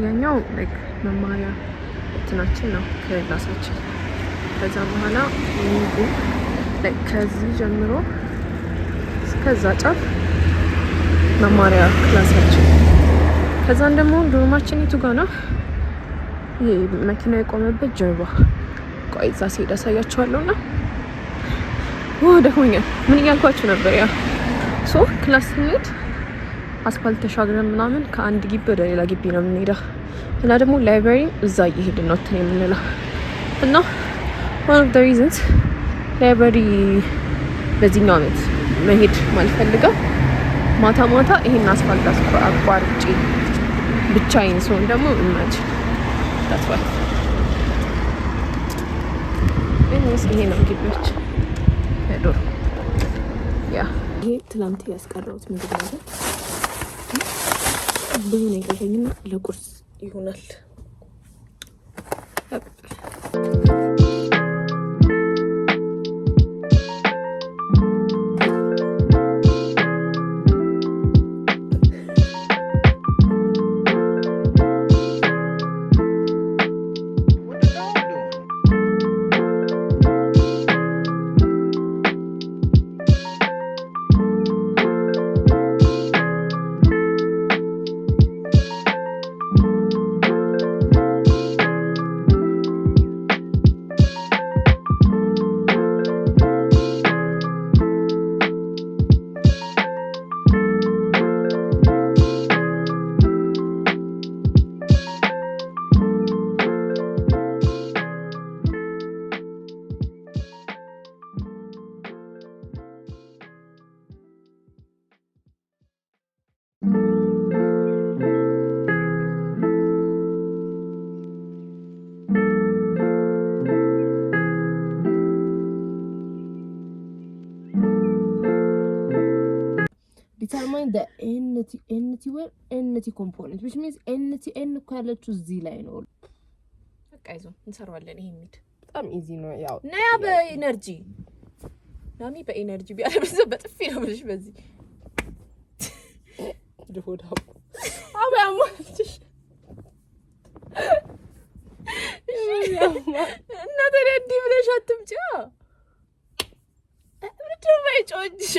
ያኛው ላይክ መማሪያ እንትናችን ነው ክላሳችን። ከዛ በኋላ የሚጉ ላይክ ከዚህ ጀምሮ እስከዛ ጫፍ መማሪያ ክላሳችን። ከዛን ደግሞ ዶርማችን የቱ ጋር ነው? ይሄ መኪና የቆመበት ጀርባ። ቆይ እዛ ሲሄድ አሳያችኋለሁ። እና ደክሞኛል። ምን እያልኳችሁ ነበር? ያ ሶ ክላስ ስንሄድ አስፋልት ተሻግረን ምናምን ከአንድ ግቢ ወደ ሌላ ግቢ ነው የምንሄደው። እና ደግሞ ላይብራሪ እዛ እየሄድን ነው እንትን የምንለው። እና one of the reasons ላይብራሪ በዚህኛው ዓመት መሄድ ማልፈልገው ማታ ማታ ይሄን አስፋልት አቋርጬ ብቻዬን ስሆን ደግሞ ኢማጂን that's why ይሄ ነው ግቢዎች ዶር። ያ ይሄ ትላንት ያስቀረውት ምግብ ነው። ብዙ ነው የገኘና ለቁርስ ይሆናል። Determine the NT component, which means NTN ካለችው እዚህ ላይ ነው። በቃ ይዞ እንሰራዋለን። ይሄ ሚድ በጣም ኢዚ ነው። ያው ነያ በኤነርጂ ናሚ በኤነርጂ ቢያለብስ በጥፊ ነው ብለሽ በዚህ ደሆዳ አባማችሽ እና ተረዲ ብለሽ አትምጪ። ምንድነው ማይጮጅሽ?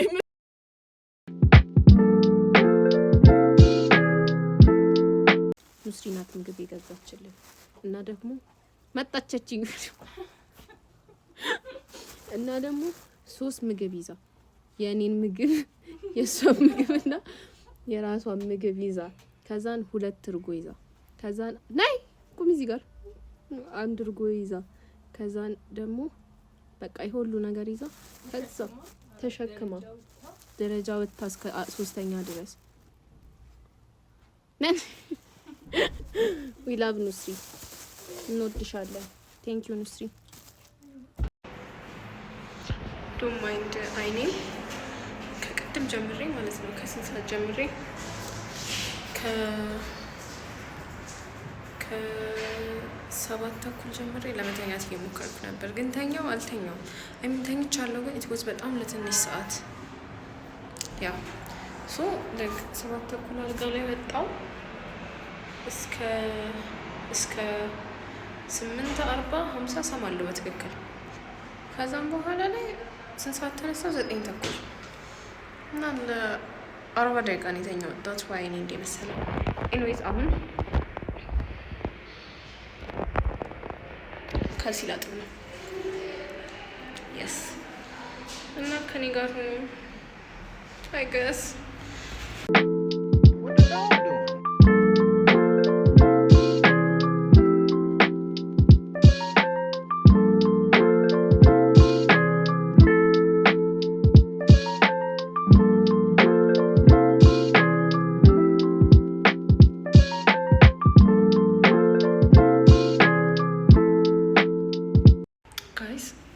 ሙስሪ ናት ምግብ የገዛችልን እና ደግሞ መጣችኝ እና ደግሞ 3 ምግብ ይዛ የኔን ምግብ የሷን ምግብና የራሷን ምግብ ይዛ ከዛን 2 እርጎ ይዛ ከዛን ናይ ቁም እዚህ ጋር 1 እርጎ ይዛ ከዛን ደግሞ በቃ ይሁሉ ነገር ይዛ ከዛ ተሸክማ ደረጃ ወጣ እስከ 3ኛ ድረስ ነን። we love Nusri እንወድሻለን። thank you Nusri. don't mind አይኔ ከቅድም ጀምሬ ማለት ነው ከስንት ሰዓት ጀምሬ ከ7 ተኩል ጀምሬ ለመተኛት እየሞከርኩ ነበር፣ ግን አልተኛው ተኝቻለሁ፣ ግን it was በጣም ለትንሽ ሰዓት ያ ሶ like 7 ተኩል አልጋ ላይ ወጣው እስከ 8:40 50 ሰማለሁ በትክክል። ከዛም በኋላ ላይ ስንት ሰዓት ተነሳው? 9 ተኩል እና ለ40 ደቂቃ ነው የተኛው። that's why እኔ እንደመሰለው anyways አሁን ካልሲ ላጥብ ነው። yes እና ከኔ ጋር I guess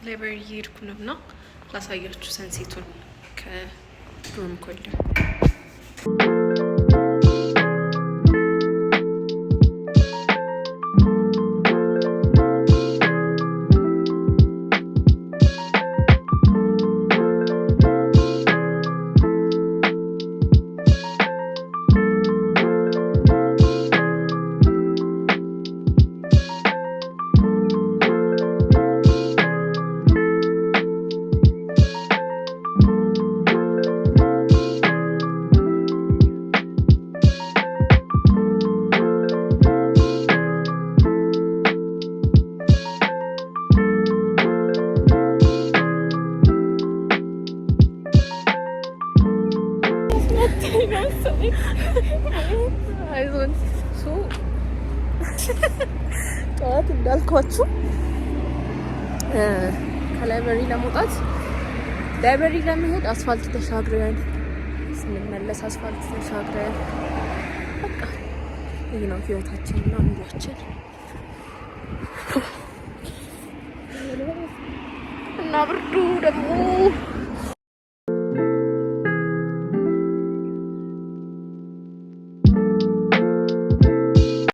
ላይብራሪ እየሄድኩ ነውና ላሳያችሁ ሰንሴቱን ከዶርም ኮሪደር። ጠዋት እንዳልኳችሁ ከላይብረሪ ለመውጣት ላይብረሪ ለመሄድ አስፋልት ተሻግረን ስንመለስ አስፋልት ተሻግረን በቃ ይህ ነው ህይወታችንና ኑሯችን እና ብርዱ ደግሞ